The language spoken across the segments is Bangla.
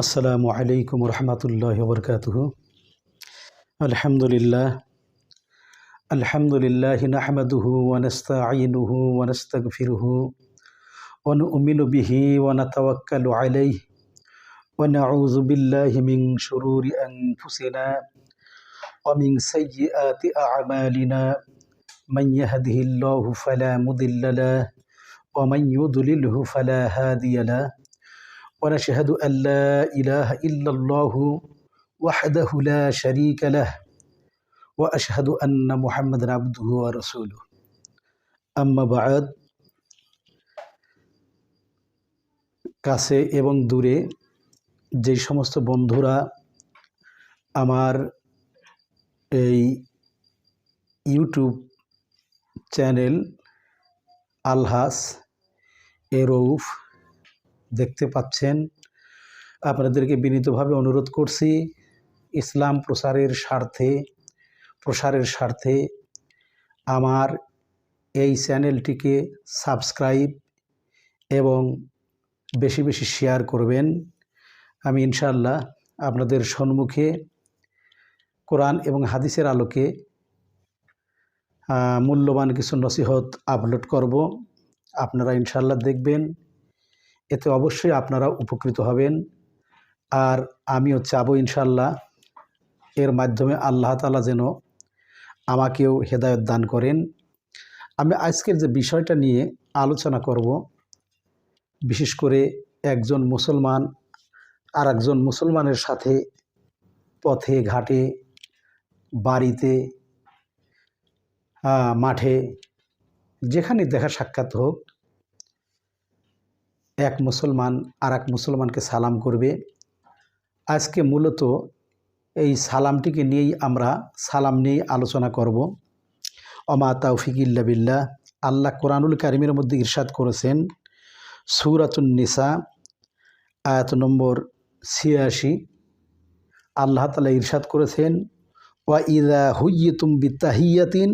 আসসালামু আলাইকুম রহমতুল্লাহি ওয়া বারাকাতুহু। আলহামদুলিল্লাহ নাহমাদুহু ওয়া নাস্তাঈনুহু ওয়া নাস্তাগফিরুহু ওয়া নু'মিনু বিহি ওয়া নাতাওয়াক্কালু আলাইহি ওয়া নাউযু বিল্লাহি মিন শুরুরি আনফুসিনা ওয়া মিন সাইয়্যিআতি আ'মালিনা মান ইয়াহদিহিল্লাহু ফালা মুদিল্লা লাহু ওয়া মান ইউদ্লিলহু ফালা হাদিয়া লাহু ونشهد أن لا إله إلا الله وحده لا شريك له وأشهد أن محمدا عبده ورسوله أما بعد। কাছে এবং দূরে যে সমস্ত বন্ধুরা আমার এই ইউটিউব চ্যানেল আলহাস এরৌফ দেখতে পাচ্ছেন, আপনাদেরকে বিনীতভাবে অনুরোধ করছি ইসলাম প্রসারের স্বার্থে আমার এই চ্যানেলটিকে সাবস্ক্রাইব এবং বেশি বেশি শেয়ার করবেন। আমি ইনশাআল্লাহ আপনাদের সম্মুখে কোরআন এবং হাদিসের আলোকে মূল্যবান কিছু নসিহত আপলোড করব। আপনারা ইনশাআল্লাহ দেখবেন, এতে অবশ্যই আপনারা উপকৃত হবেন। আর আমিও চাবো ইনশাআল্লাহ এর মাধ্যমে আল্লাহ তাআলা যেন আমাকেও হেদায়েত দান করেন। আমি আজকের যে বিষয়টা নিয়ে আলোচনা করব, বিশেষ করে একজন মুসলমান আর একজন মুসলমানের সাথে পথে ঘাটে, বাড়িতে, মাঠে, যেখানে দেখা সাক্ষাৎ হোক, এক মুসলমান আর এক মুসলমানকে সালাম করবে। আজকে মূলত এই সালামটিকে নিয়েই আমরা সালাম নিয়েই আলোচনা করব। ওমা তাওফিক ইল্লা বিল্লাহ। আল্লাহ কোরআনুল কারিমের মধ্যে ইরশাদ করেছেন, সূরাতুন নিসা আয়াত নম্বর ৮৬। আল্লাহ তাআলা ইরশাদ করেছেন, ওয়া ইযা হুয়্যিতুম বিতাহিয়াতিন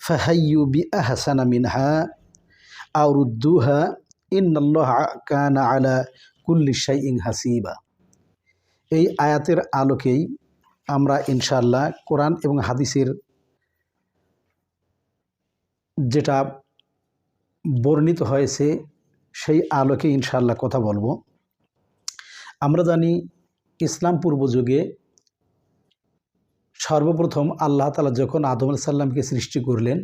ফাহাইয়ু বিআহসানা মিনহা আও রুদ্দুহা ইন্নাল্লাহা কানা আলা কুল্লি শাইইন হাসিবা। এই আয়াতের আলোকেই আমরা ইনশাআল্লাহ কোরআন এবং হাদিসের যেটা বর্ণিত হয়েছে সেই আলোকে ইনশাআল্লাহ কথা বলবো। আমরা জানি ইসলাম পূর্ব যুগে সর্বপ্রথম আল্লাহ তাআলা যখন আদম আলাইহিস সালামকে সৃষ্টি করলেন,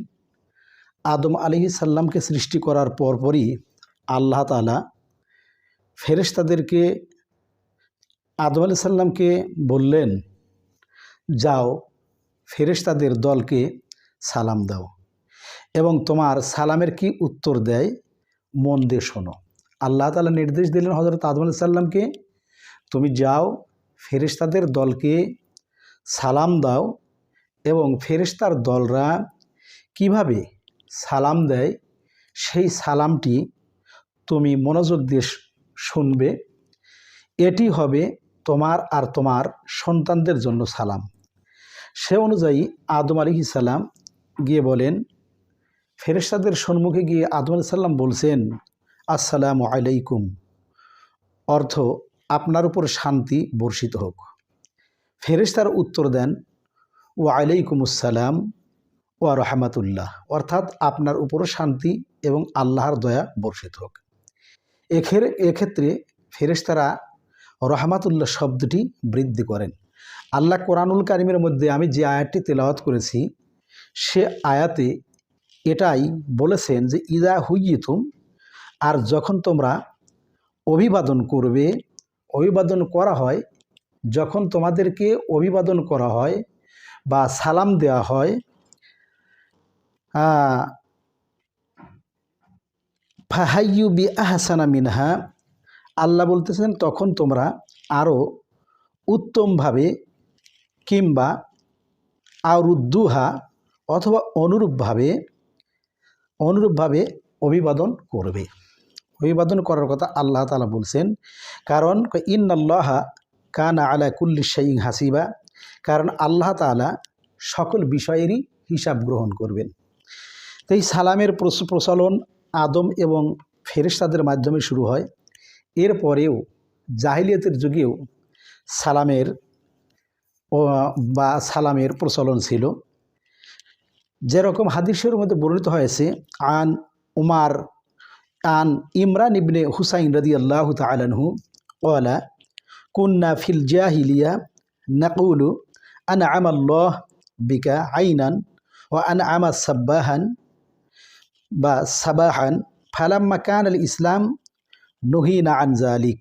আদম আলাইহিস সালামকে সৃষ্টি করার পরপরই আল্লাহ তাআলা ফেরেশতাদেরকে আদম আলাইহিস সালামকে বললেন, যাও ফেরেশতাদের দলকে সালাম দাও এবং তোমার সালামের কি উত্তর দেয় মন দিয়ে শোনো। আল্লাহ তাআলা নির্দেশ দিলেন হযরত আদম আলাইহিস সালামকে, তুমি যাও ফেরেশতাদের দলকে সালাম দাও এবং ফেরেশতার দলরা কিভাবে সালাম দেয় সেই সালামটি তুমি মনোযোগ দিয়ে শুনবে। এটি হবে তোমার আর তোমার সন্তানদের জন্য সালাম। সে অনুযায়ী আদম আলাইহিস সালাম গিয়ে বলেন, ফেরেশতাদের সম্মুখে গিয়ে আদম আলাইহিস সালাম বলছেন, আসসালামু আলাইকুম, অর্থ আপনার উপর শান্তি বর্ষিত হোক। ফেরেশতারা উত্তর দেন, ওয়া আলাইকুমুস সালাম ওয়া রাহমাতুল্লাহ, অর্থাৎ আপনার উপরও শান্তি এবং আল্লাহর দয়া বর্ষিত হোক। এক্ষেত্রে ফেরেশতারা রহমাতুল্লাহ শব্দটি বৃদ্ধি করেন। আল্লাহ কোরআনুল কারিমের মধ্যে আমি যে আয়াতটি তেলাওয়াত করেছি সে আয়াতে এটাই বলেছেন যে ইযা হুয়্যিতুম, আর যখন তোমরা অভিবাদন করবে, অভিবাদন করা হয়, যখন তোমাদেরকে অভিবাদন করা হয় বা সালাম দেওয়া হয়, ফাহাইয়ু বিআহসানা মিনহা, আল্লাহ বলতেছেন তখন তোমরা আরও উত্তমভাবে কিংবা আরুদ্দুহা অথবা অনুরূপভাবে অভিবাদন করবে। অভিবাদন করার কথা আল্লাহ তাআলা বলছেন, কারণ ইন্নাল্লাহা কানা আলা কুল্লি শাইইন হাসিবা, কারণ আল্লাহ তাআলা সকল বিষয়েরই হিসাব গ্রহণ করবেন। তো এই সালামের প্রচলন আদম এবং ফেরেশতাদের মাধ্যমে শুরু হয়। এরপরেও জাহিলিয়াতের যুগেও সালামের সালামের প্রচলন ছিল। যেরকম হাদিসের মধ্যে বর্ণিত হয়েছে, আন ইমরান ইবনে হুসাইন রাদিয়াল্লাহু তাআলা আনহু ক্বালা কুন্না ফিল জাহিলিয়া নাকুলু আনআমা আল্লাহ বিকা আইনান ওয়া আনআমা সাব্বাহান বা সাবাহান ফালাম্মা কানা আল ইসলাম নুহিনা আন যালিক।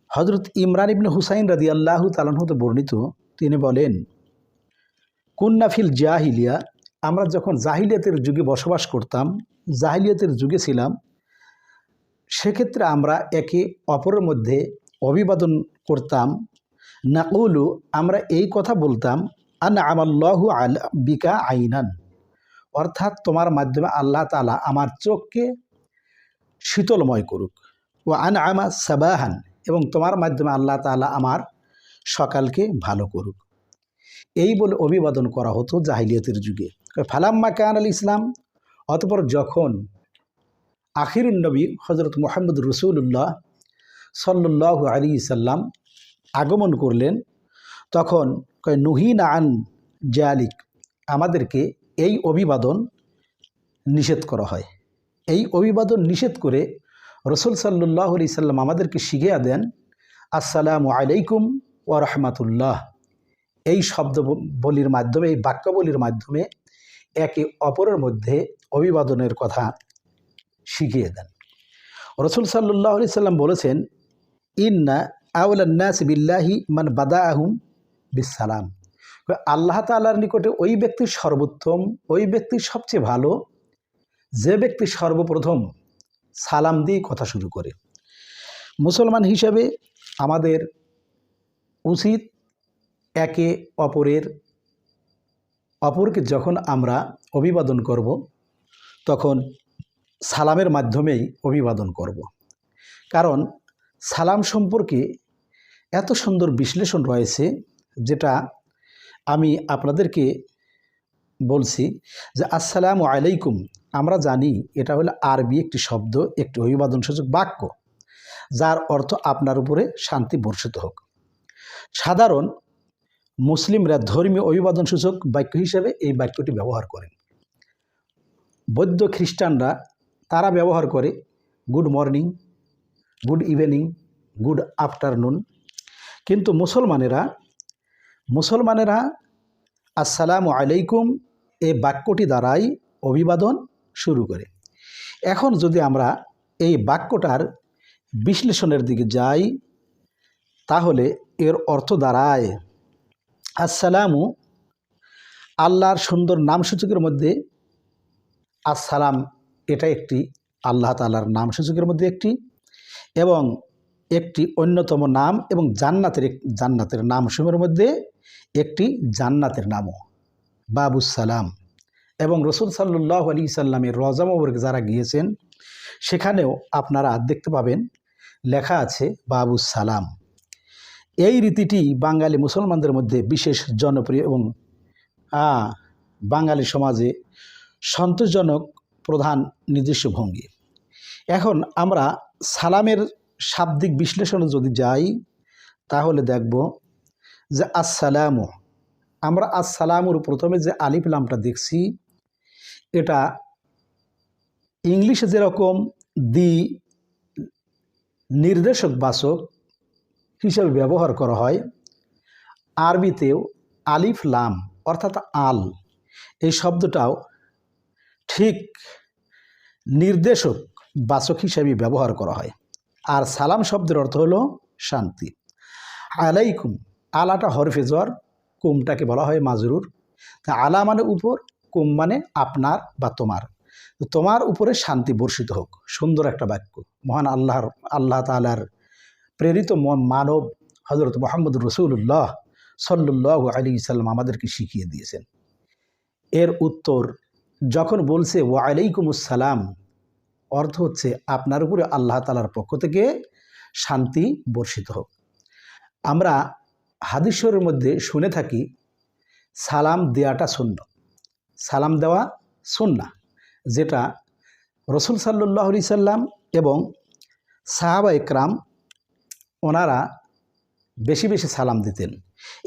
হযরত ইমরান ইবনে হুসাইন রাদিয়াল্লাহু তাআলা আনহু বর্ণিত, তিনি বলেন, কুন্না ফিল জাহিলিয়া, আমরা যখন জাহিলিয়াতের যুগে বসবাস করতাম, জাহিলিয়াতের যুগে ছিলাম, সেক্ষেত্রে আমরা একে অপরের মধ্যে অভিবাদন করতাম। নাকুলু, আমরা এই কথা বলতাম, আনআমাল্লাহু আলা বিকা আইনান, অর্থাৎ তোমার মাধ্যমে আল্লাহ তাআলা আমার চোখকে শীতলময় করুক। ও আনআমা সাবাহান, এবং তোমার মাধ্যমে আল্লাহ তাআলা আমার সকালকে ভালো করুক। এই বলে অভিবাদন করা হতো জাহিলিয়াতের যুগে। ফালাম্মা কান আল ইসলাম, অতঃপর যখন আখিরুন নবী হযরত মুহাম্মদ রাসূলুল্লাহ সাল্লাল্লাহু আলাইহি সাল্লাম আগমন করলেন, তখন নুহিনা আন জালিক, আমাদেরকে এই অভিবাদন নিষেধ করা হয়। এই অভিবাদন নিষেধ করে রাসূল সাল্লাল্লাহু আলাইহি সাল্লাম আমাদেরকে শিখিয়ে দেন, আসসালামু আলাইকুম ওয়া রাহমাতুল্লাহ। এই শব্দ বলির মাধ্যমে, এই বাক্যাবলীর মাধ্যমে একে অপরের মধ্যে অভিবাদনের কথা শিখিয়ে দেন। রাসূল সাল্লাল্লাহু আলাইহি সাল্লাম বলেছেন, ইন্না আওলান নাস বিল্লাহি মান বাদাআহুম বিসসালাম। আল্লাহ তাআলার নিকটে ওই ব্যক্তি সর্বোত্তম, ওই ব্যক্তি সবচেয়ে ভালো, যে ব্যক্তি সর্বপ্রথম সালাম দিয়ে কথা শুরু করে। মুসলমান হিসাবে আমাদের উচিত একে অপরকে যখন আমরা অভিবাদন করব, তখন সালামের মাধ্যমেই অভিবাদন করব। কারণ সালাম সম্পর্কে এত সুন্দর বিশ্লেষণ রয়েছে, যেটা আমি আপনাদেরকে বলছি যে আসসালামু আলাইকুম, আমরা জানি এটা হলো আরবি একটি শব্দ, একটি অভিবাদনসূচক বাক্য, যার অর্থ আপনার উপরে শান্তি বর্ষিত হোক। সাধারণ মুসলিমরা ধর্মীয় অভিবাদনসূচক বাক্য হিসেবে এই বাক্যটি ব্যবহার করেন। বৌদ্ধ খ্রিস্টানরা তারা ব্যবহার করে good morning, good evening, good afternoon. কিন্তু মুসলমানেরা আসসালামু আলাইকুম এই বাক্যটি দ্বারাই অভিবাদন শুরু করে। এখন যদি আমরা এই বাক্যটার বিশ্লেষণের দিকে যাই, তাহলে এর অর্থ দাঁড়ায়, আসসালামু, আল্লাহর সুন্দর নামসূচকের মধ্যে আসসালাম, এটা একটি আল্লাহ তাআলার নামসূচকের মধ্যে একটি, এবং একটি অন্যতম নাম, এবং জান্নাতের নামসমূহের মধ্যে একটি জান্নাতের নামও বাবুস সালাম। এবং রাসূল সাল্লাল্লাহু আলাইহি সাল্লামের রওজা মুবারকে যারা গিয়েছেন, সেখানেও আপনারা দেখতে পাবেন লেখা আছে বাবুস সালাম। এই রীতিটি বাঙালি মুসলমানদের মধ্যে বিশেষ জনপ্রিয় এবং বাঙালি সমাজে সন্তোষজনক প্রধান নিজস্ব ভঙ্গি। এখন আমরা সালামের শাব্দিক বিশ্লেষণে যদি যাই, তাহলে দেখব যে আসসালামু, আমরা আসসালামুর প্রথমে যে আলিফ লামটা দেখছি, এটা ইংলিশে যেরকম দি নির্দেশক বাচক হিসাবে ব্যবহার করা হয়, আরবিতেও আলিফ লাম অর্থাৎ আল, এই শব্দটাও ঠিক নির্দেশক বাচক হিসাবে ব্যবহার করা হয়। আর সালাম শব্দের অর্থ হলো শান্তি। আলাইকুম, আলাটা হরফে জর, কুমটাকে বলা হয় মাজরুর। তা আলা মানে উপর, কুম মানে আপনার বা তোমার, তোমার উপরে শান্তি বর্ষিত হোক। সুন্দর একটা বাক্য, মহান আল্লাহ তাআলার প্রেরিত মানব হযরত মুহাম্মদ রাসূলুল্লাহ সাল্লাল্লাহু আলাইহি সাল্লাম আমাদেরকে শিখিয়ে দিয়েছেন। এর উত্তর যখন বলছে ওয়া আলাইকুমুস সালাম, অর্থ হচ্ছে আপনার উপরে আল্লাহ তাআলার পক্ষ থেকে শান্তি বর্ষিত হোক। আমরা হাদিসের মধ্যে শুনে থাকি সালাম দেওয়াটা সুন্নাত, সালাম দেওয়া সুন্নাহ, যেটা রাসূল সাল্লাল্লাহু আলাইহি সাল্লাম এবং সাহাবা ইকরাম ওনারা বেশি বেশি সালাম দিতেন।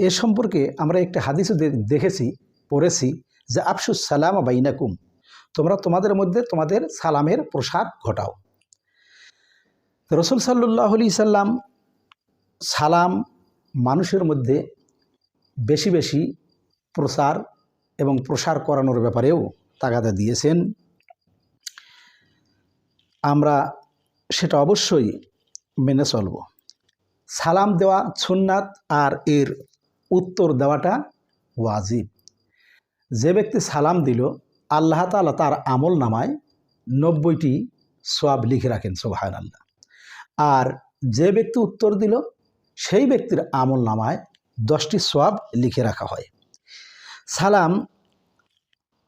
এ সম্পর্কে আমরা একটা হাদিসও দেখেছি, পড়েছি যে আফসুস সালাম বাইনাকুম, তোমরা তোমাদের মধ্যে তোমাদের সালামের প্রসার ঘটাও। রাসূল সাল্লাল্লাহু আলাইহি সাল্লাম সালাম মানুষের মধ্যে বেশি বেশি প্রচার এবং প্রসার করানোর ব্যাপারেও তাগাদা দিয়েছেন। আমরা সেটা অবশ্যই মেনে চলব। সালাম দেওয়া সুন্নাত আর এর উত্তর দেওয়াটা ওয়াজিব। যে ব্যক্তি সালাম দিল আল্লাহ তাআলা তার আমল নামায় 90টি সওয়াব লিখে রাখেন, সুবহানাল্লাহ। আর যে ব্যক্তি উত্তর দিল সেই ব্যক্তির আমল নামায় 10টি সওয়াব লিখে রাখা হয়। সালাম,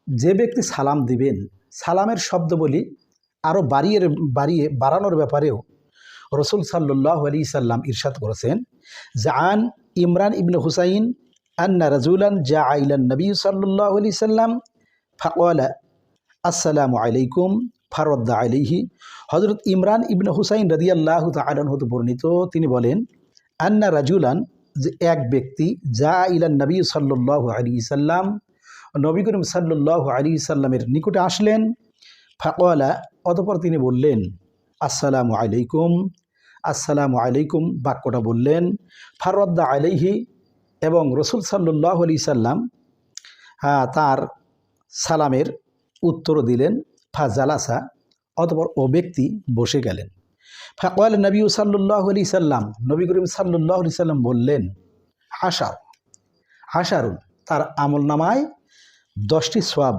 যে ব্যক্তি সালাম দিবেন, সালামের শব্দবলি আরও বাড়ানোর ব্যাপারেও রাসূল সাল্লাল্লাহু আলাইহি সাল্লাম ইরশাদ করেছেন যে আন ইমরান ইবনে হুসাইন আন্না রাজুলান জাআ ইলান নবী সাল্লাল্লাহু আলাইহি সাল্লাম ফাকালা আসসালামু আলাইকুম ফারাদ্দা আলাইহি। হযরত ইমরান ইবনে হুসাইন রাদিয়াল্লাহু তাআলা আনহু হতে বর্ণিত, তিনি বলেন আন্না রাজুলান, যে এক ব্যক্তি, জাআ ইলান নবী সাল্লাল্লাহু আলাইহি সাল্লাম, নবী করিম সাল্লাল্লাহু আলাইহি সাল্লামের নিকটে আসলেন। ফাকালা, অতঃপর তিনি বললেন আসসালামু আলাইকুম, আসসালামু আলাইকুম বাক্যটা বললেন। ফারাদ্দা আলাইহি, এবং রাসূল সাল্লাল্লাহু আলাইহি সাল্লাম তার সালামের উত্তর দিলেন। ফাজালাসা, অতঃপর ও ব্যক্তি বসে গেলেন। ফাকাল নবী সাল্লাল্লাহু আলাইহি সাল্লাম, নবী করিম সাল্লাল্লাহু আলাইহি সাল্লাম বললেন আশারুন, তার আমল নামায় 10টি সওয়াব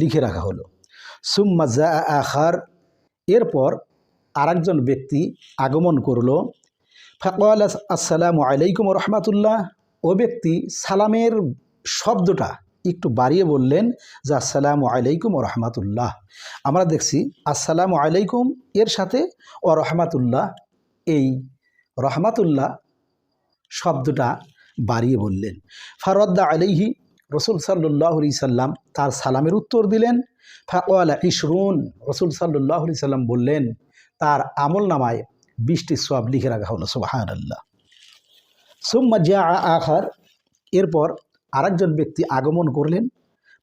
লিখে রাখা হলো। সুম্মা জাআ আখার, এরপর আরেকজন ব্যক্তি আগমন করল। ফাকাল আসসালামু আলাইকুম ওয়া রাহমাতুল্লাহ, ও ব্যক্তি সালামের শব্দটা একটু বাড়িয়ে বললেন যে আসসালামু আলাইকুম ওয়া রাহমাতুল্লাহ। আমরা দেখছি আসসালামু আলাইকুম এর সাথে ওয়া রাহমাতুল্লাহ, এই রহমাতুল্লাহ শব্দটা বাড়িয়ে বললেন। ফারাদ্দা আলাইহি, রাসূল সাল্লাল্লাহু আলাইহি সাল্লাম তার সালামের উত্তর দিলেন। ফাকালা ইশরুন, রাসূল সাল্লাল্লাহু আলাইহি সাল্লাম বললেন তার আমল নামায় 20টি সওয়াব লিখে রাখা হলো, সুবহানাল্লাহ। সুম্মা জাআ আখার, এরপর আরেকজন ব্যক্তি আগমন করলেন।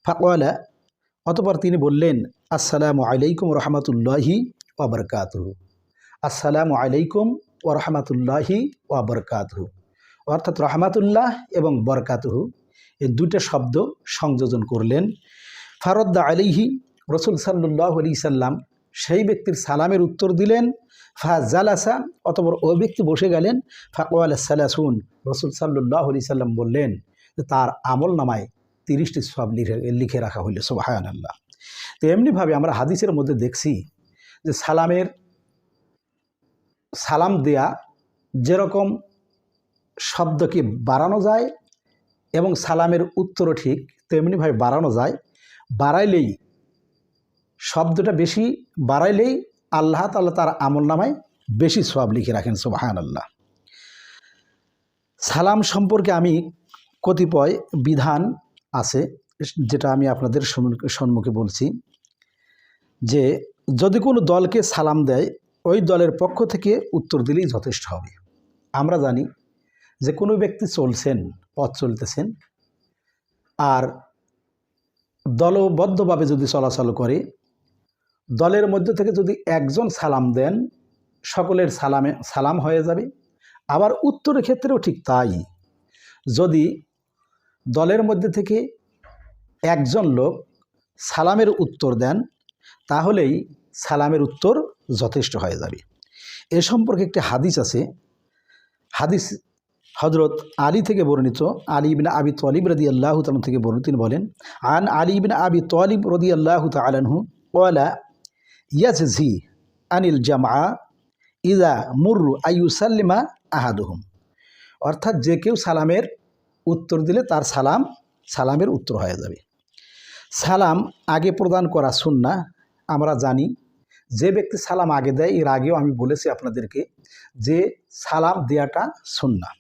ফাকালা, অতঃপর তিনি বললেন আসসালামু আলাইকুম ওয়া রাহমাতুল্লাহি ওয়া বারাকাতুহু, আসসালামু আলাইকুম ওয়া রাহমাতুল্লাহি ওয়া বারাকাতুহু, অর্থাৎ রহমাতুল্লাহ এবং বরকাতুহু, এই দুটো শব্দ সংযোজন করলেন। ফারাদ্দা আলাইহি, রাসূল সাল্লাল্লাহু আলাইহি সাল্লাম সেই ব্যক্তির সালামের উত্তর দিলেন। ফাজালাসা, অতঃপর ওই ব্যক্তি বসে গেলেন। ফাকালা সালাসুন, রাসূল সাল্লাল্লাহু আলাইহি সাল্লাম বললেন যে তার আমল নামায় 30টি সওয়াব লিখে রাখা হইল, সুবহানাল্লাহ। তো এমনিভাবে আমরা হাদিসের মধ্যে দেখছি যে সালাম দেয়া যেরকম শব্দকে বাড়ানো যায় এবং সালামের উত্তরও ঠিক তেমনিভাবে বাড়ানো যায়। বাড়াইলেই, শব্দটা বেশি বাড়াইলেই আল্লাহ তাআলা তার আমল নামায় বেশি সওয়াব লিখে রাখেন, সুবহানাল্লাহ। সালাম সম্পর্কে আমি কতিপয় বিধান আছে যেটা আমি আপনাদের সম্মুখে বলছি, যে যদি কোনো দলকে সালাম দেয় ওই দলের পক্ষ থেকে উত্তর দিলেই যথেষ্ট হবে। আমরা জানি যে কোনো ব্যক্তি চলছেন, পথ চলতেছেন, আর দলবদ্ধভাবে যদি চলাচল করে, দলের মধ্যে থেকে যদি একজন সালাম দেন সকলের সালাম হয়ে যাবে। আবার উত্তরের ক্ষেত্রেও ঠিক তাই, যদি দলের মধ্যে থেকে একজন লোক সালামের উত্তর দেন তাহলেই সালামের উত্তর যথেষ্ট হয়ে যাবে। এ সম্পর্কে একটি হাদিস আছে, হাদিস হযরত আলী থেকে বর্ণিত, আলী ইবনে আবি তালিব রাদিয়াল্লাহু তাআলা থেকে বর্ণিত, তিনি বলেন আন আলী ইবনে আবি তালিব রাদিয়াল্লাহু তাআলা আনহু ক্বালা ইয়াজজি আনিল জামআ ইযা মুরু আইয়ুসাল্লিমা আহাদুহুম, অর্থাৎ যে কেউ সালামের উত্তর দিলে তার সালামের উত্তর হয়ে যাবে। সালাম আগে প্রদান করা সুন্নাহ। আমরা জানি যে ব্যক্তি সালাম আগে দেয়, এর আগেও আমি বলেছি আপনাদেরকে যে সালাম দেওয়াটা সুন্নাহ।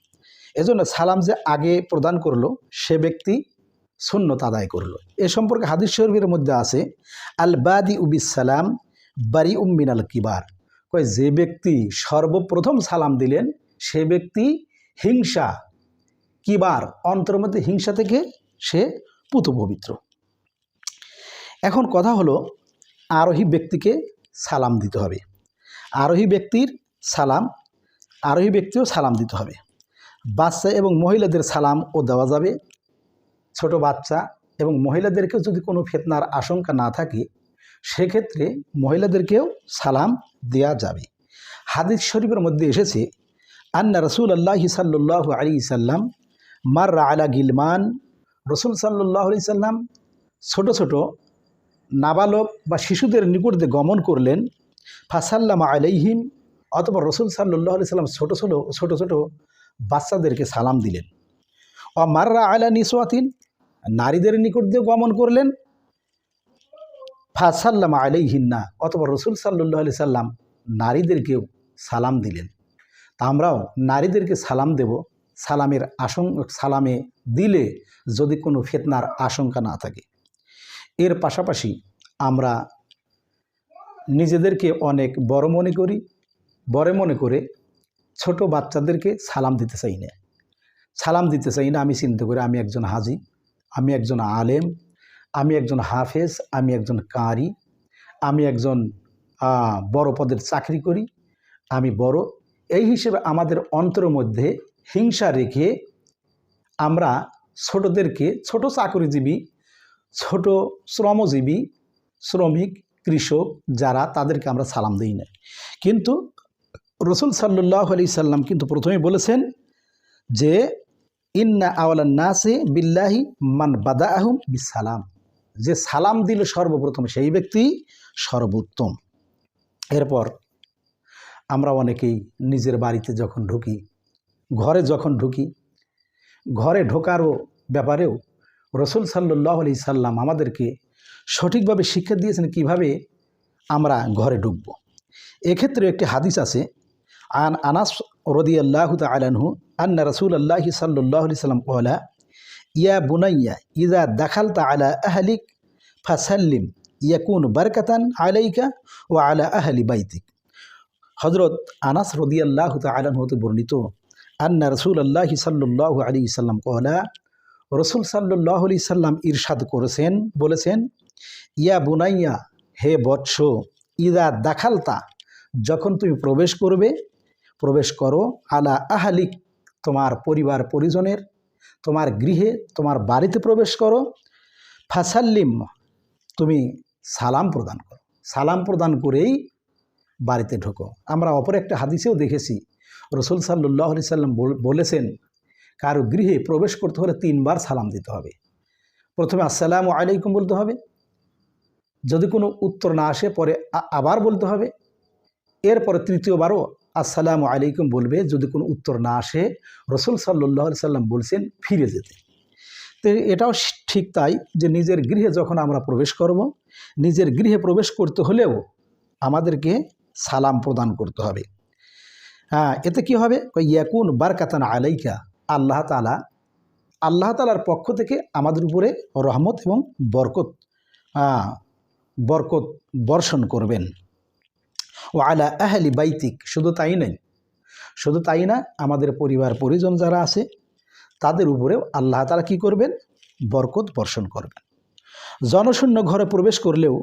এজন্য সালাম যে আগে প্রদান করলো সে ব্যক্তি সুন্নত আদায় করলো। এ সম্পর্কে হাদিস শরীফের মধ্যে আছে আল বাদি উবিস সালাম বারি মিনাল কিবার, কয় যে ব্যক্তি সর্বপ্রথম সালাম দিলেন সে ব্যক্তি হিংসা কিবার অন্তরের মধ্যে হিংসা থেকে সে পুত পবিত্র। এখন কথা হলো, আরোহী ব্যক্তিকে সালাম দিতে হবে। আরোহী ব্যক্তিও সালাম দিতে হবে। বাচ্চা এবং মহিলাদের সালামও দেওয়া যাবে। ছোট বাচ্চা এবং মহিলাদেরকেও যদি কোনো ফিতনার আশঙ্কা না থাকে সেক্ষেত্রে মহিলাদেরকেও সালাম দেওয়া যাবে। হাদিস শরীফের মধ্যে এসেছে, আন্না রাসূলুল্লাহি সাল্লাল্লাহু আলাইহি সাল্লাম মাররা আলা গিলমান, রসুল সাল্লাল্লাহু আলাইহি সাল্লাম ছোট ছোট নাবালক বা শিশুদের নিকট দিয়ে গমন করলেন। ফাসাল্লামা আলাইহিম, অতঃপর রসুল সাল্লাল্লাহু আলাইহি সাল্লাম ছোট ছোট বাচ্চাদেরকে সালাম দিলেন। ও মাররা আলা নিসওয়াতিন, নারীদের নিকট দিয়ে গমন করলেন। ফাসাল্লামা আলাইহিন্না, অতঃপর রসুল সাল্লাল্লাহু আলাইহি সাল্লাম নারীদেরকেও সালাম দিলেন। তা আমরাও নারীদেরকে সালাম দেব, সালামে দিলে যদি কোনো ফিতনার আশঙ্কা না থাকে। এর পাশাপাশি আমরা নিজেদেরকে অনেক বড় মনে করে ছোট বাচ্চাদেরকে সালাম দিতে চাই না। আমি চিন্তা করি আমি একজন হাজি, আমি একজন আলেম, আমি একজন হাফেজ, আমি একজন কারি, আমি একজন বড় পদের চাকরি করি, আমি বড়, এই হিসেবে আমাদের অন্তরের মধ্যে হিংসা রেখে আমরা ছোটদেরকে, ছোট চাকরিজীবী, ছোট শ্রমজীবী, শ্রমিক, কৃষক যারা, তাদেরকে আমরা সালাম দিই না। কিন্তু রসুল সাল্লাল্লাহু আলাইহি সাল্লাম কিন্তু প্রথমে বলেছেন যে ইন্না আওয়ালান নাসি বিল্লাহি মান বাদাআহুম বিসালাম, যে সালাম দিল সর্বপ্রথম সেই ব্যক্তি সর্বোত্তম। এরপর আমরা অনেকেই নিজের বাড়িতে যখন ঢুকি, ঘরে ঢোকারও ব্যাপারেও রসুল সাল্লাল্লাহু আলাইহি সাল্লাম আমাদেরকে সঠিকভাবে শিক্ষা দিয়েছেন কিভাবে আমরা ঘরে ঢুকব। এক্ষেত্রে একটি হাদিস আছে, আন আনাস রাদিয়াল্লাহু তাআলা আনহু আন্না রাসূলুল্লাহি সাল্লাল্লাহু আলাইহি সাল্লাম ক্বালা ইয়া বুনাইয়া ইযা দাখালতা আলা আহলিক ফাসাল্লিম ইয়াকুন বারাকাতান আলাইকা ওয়া আলা আহলি বাইতিক। হযরত আনাস রাদিয়াল্লাহু তাআলা আনহু হতে বর্ণিত, আন্না রাসূলুল্লাহি সাল্লাল্লাহু আলাইহি সাল্লাম ক্বালা, রসুল সাল্লাল্লাহু আলাইহি সাল্লাম ইরশাদ বলেছেন, ইয়া বুনাইয়া, হে বৎস, ইদা দাখালতা, যখন তুমি প্রবেশ করো, আলা আহলিক, তোমার পরিবার পরিজনের, তোমার গৃহে, তোমার বাড়িতে প্রবেশ করো, ফাসাল্লিম, তুমি সালাম প্রদান করেই বাড়িতে ঢোকো। আমরা অপর একটা হাদিসেও দেখেছি রসুল সাল্লাল্লাহু আলাইহি সাল্লাম বলেছেন, কারো গৃহে প্রবেশ করতে হলে 3 বার সালাম দিতে হবে। প্রথমে আসসালামু আলাইকুম বলতে হবে, যদি কোনো উত্তর না আসে পরে আবার বলতে হবে, এরপরে তৃতীয়বারও আসসালামু আলাইকুম বলবে যদি কোনো উত্তর না আসে। রসুল সাল্লাল্লাহু আলাইহি সাল্লাম বলছেন ফিরে যেতে। তো এটাও ঠিক তাই যে নিজের গৃহে যখন আমরা প্রবেশ করব, নিজের গৃহে প্রবেশ করতে হলেও আমাদেরকে সালাম প্রদান করতে হবে। এতে কি হবে, ইয়াকুন বারাকাতান আলাইকা, আল্লাহ তাআলার পক্ষ থেকে আমাদের উপরে রহমত এবং বরকত বর্ষণ করবেন। ও আলা আহলি বাইতিক, শুধু তাই না, আমাদের পরিবার পরিজন যারা আছে তাদের উপরেও আল্লাহ তাআলা কি করবেন, বরকত বর্ষণ করবেন। জনশূন্য ঘরে প্রবেশ করলেও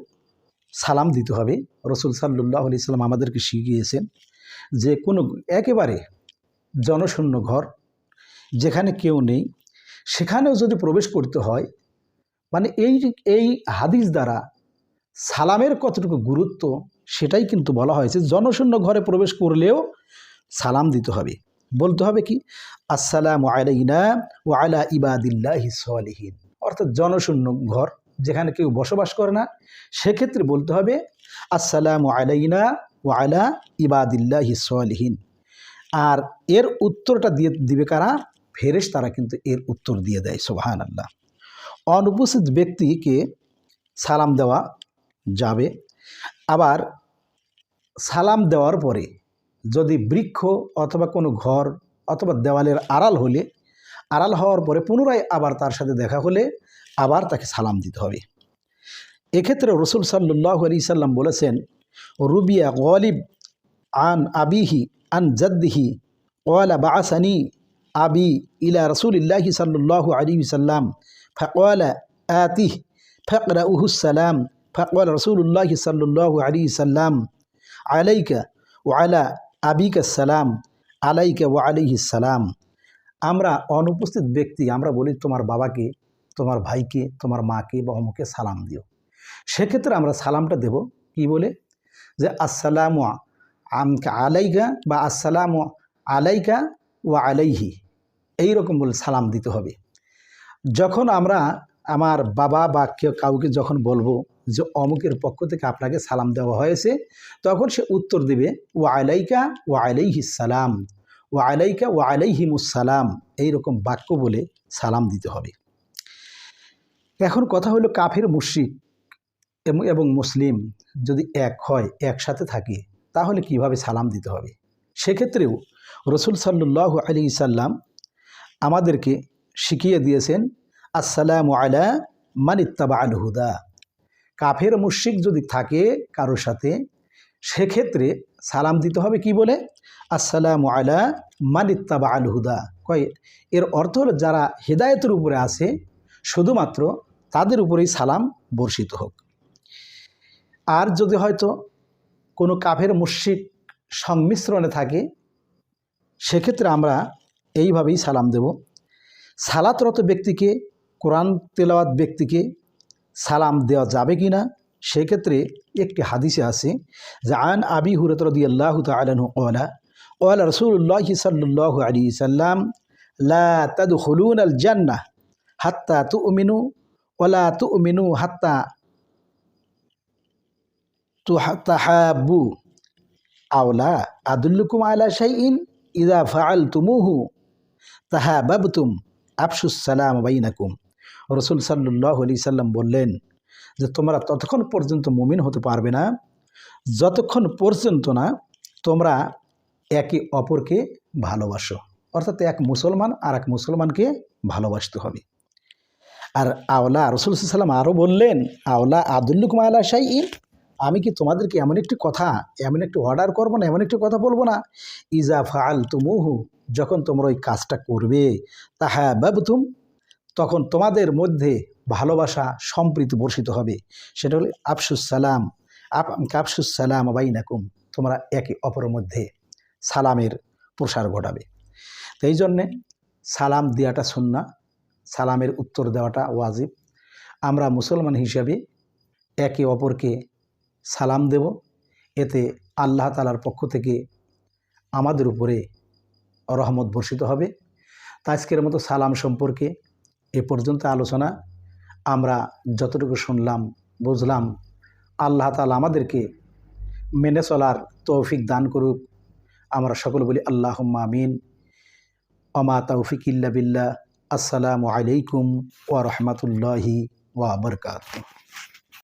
সালাম দিতে হবে। রসুল সাল্লাল্লাহু আলাইহি সাল্লাম আমাদেরকে শিখিয়েছেন যে কোনো একেবারে জনশূন্য ঘর, যেখানে কেউ নেই, সেখানেও যদি প্রবেশ করতে হয়, মানে এই হাদিস দ্বারা সালামের কতটুকু গুরুত্ব সেটাই কিন্তু বলা হয়েছে। জনশূন্য ঘরে প্রবেশ করলেও সালাম দিতে হবে, বলতে হবে কি, আসসালামু আলাইনা ওয়া আলা ইবাদিল্লাহিস সালিহিন, অর্থাৎ জনশূন্য ঘর যেখানে কেউ বসবাস করে না, সেক্ষেত্রে বলতে হবে আসসালামু আলাইনা ওয়া আলা ইবাদিল্লাহিস সালিহিন। আর এর উত্তরটা দিবে কারা, ফেরেশতারা কিন্তু এর উত্তর দিয়ে দেয়। সুবহানাল্লাহ। অনুপস্থিত ব্যক্তিকে সালাম দেওয়া যাবে। আবার সালাম দেওয়ার পরে যদি বৃক্ষ অথবা কোনো ঘর অথবা দেওয়ালের আড়াল হওয়ার পরে পুনরায় আবার তার সাথে দেখা হলে আবার তাকে সালাম দিতে হবে। এক্ষেত্রে রসুল সাল্লাল্লাহু আলাইহি সাল্লাম বলেছেন, রুবিয়া গালিব আন আবিহি আন জাদ্দিহি ক্বালা বাআসানি আবি ইলা রাসূলিল্লাহি সাল্লাল্লাহু আলাইহি ওয়াসাল্লাম ফাক্বালা আতিহি ফাকরাউহু সালাম ফাক্বালা রাসূলুল্লাহি সাল্লাল্লাহু আলাইহি ওয়াসাল্লাম আলাইকা ওয়া আলা আবিকা সালাম আলাইকা ওয়া আলাইহিস সালাম। আমরা অনুপস্থিত ব্যক্তি আমরা বলি তোমার বাবাকে, তোমার ভাইকে, তোমার মাকে বা অমুকে সালাম দিও। সেক্ষেত্রে আমরা সালামটা দেব কি বলে, যে আসসালামু আলাইকা বা আসসালামু আলাইকা ওয়া আলাইহি, এইরকম বলে সালাম দিতে হবে। যখন আমরা আমার বাবা বা কাউকে যখন বলবো যে অমুকের পক্ষ থেকে আপনাকে সালাম দেওয়া হয়েছে, তখন সে উত্তর দেবে ওয়া আলাইকা ওয়া আলাইহিস সালাম, ওয়া আলাইকা ওয়া আলাইহিমুস সালাম, এইরকম বাক্য বলে সালাম দিতে হবে। এখন কথা হলো কাফির মুশরিক এবং মুসলিম যদি এক হয়, একসাথে থাকে, তাহলে কিভাবে সালাম দিতে হবে। সেক্ষেত্রেও রসুল সাল্লাল্লাহু আলাইহি সাল্লাম আমাদেরকে শিখিয়ে দিয়েছেন আসসালামু আলা মান ইত্তাবাআল হুদা। কাফের মুশরিক যদি থাকে কারোর সাথে, সেক্ষেত্রে সালাম দিতে হবে কি বলে, আসসালামু আলা মান ইত্তাবাআল হুদা। কয় এর অর্থ হলো যারা হেদায়েতের উপরে আছে শুধুমাত্র তাদের উপরেই সালাম বর্ষিত হোক। আর যদি হয়তো কোনো কাফের মুশরিক সংমিশ্রণে থাকে, সেক্ষেত্রে আমরা এইভাবেই সালাম দেব। সালাতরত ব্যক্তিকে, কোরআন তেলাওয়াত ব্যক্তিকে সালাম দেওয়া যাবে কি না, সেক্ষেত্রে একটি হাদিসে আছে যে আন আবি হুরায়রা রাদিয়াল্লাহু তাআলা আনহু ক্বালা ক্বালা রাসূলুল্লাহি সাল্লাল্লাহু আলাইহি সাল্লাম লা তাদখুলুনাল জান্নাহ হাত্তা তুমিনু ওয়া লা তুমিনু হাত্তা তাহাব্বু আওলা আদুল্লুকুম আলা শাইইন ইযা ফাআলতুমুহু তাহাবাবতুম আফশুস সালাম বাইনাকুম। রাসূল সাল্লাল্লাহু আলাইহি সাল্লাম বললেন যে তোমরা ততক্ষণ পর্যন্ত মুমিন হতে পারবে না যতক্ষণ পর্যন্ত না তোমরা একে অপরকে ভালোবাসো। অর্থাৎ এক মুসলমান আর এক মুসলমানকে ভালোবাসতে হবে। আর আওলা রাসূল সাল্লাল্লাহু আলাইহি সাল্লাম আরও বললেন আওলা আদুল্লুকুম আলা শাইইন, আমি কি তোমাদেরকে এমন একটি কথা, এমন একটি অর্ডার করবো না, এমন একটি কথা বলবো না, ইজা ফাআলতুমুহু, যখন তোমরা ওই কাজটা করবে, তাহাবাবতুম, তখন তোমাদের মধ্যে ভালোবাসা সম্প্রীতি বর্ষিত হবে। সেটা হলো আফশুস সালাম, আফশুস সালাম বাইনাকুম, তোমরা একে অপরের মধ্যে সালামের প্রসার ঘটাবে। তো এই জন্যে সালাম দেওয়াটা সুন্নাহ, সালামের উত্তর দেওয়াটা ওয়াজিব। আমরা মুসলমান হিসাবে একে অপরকে সালাম দেব, এতে আল্লাহ তাআলার পক্ষ থেকে আমাদের উপরে রহমত বর্ষিত হবে। তা আজকের মতো সালাম সম্পর্কে এ পর্যন্ত আলোচনা আমরা যতটুকু শুনলাম বুঝলাম, আল্লাহ তাআলা আমাদেরকে মেনে চলার তৌফিক দান করুক। আমরা সকলে বলি আল্লাহুম্মা আমিন। ওমা তাওফিক ইল্লা বিল্লাহ। আসসালামু আলাইকুম ওয়া রাহমাতুল্লাহি ওয়া বারাকাতুহু।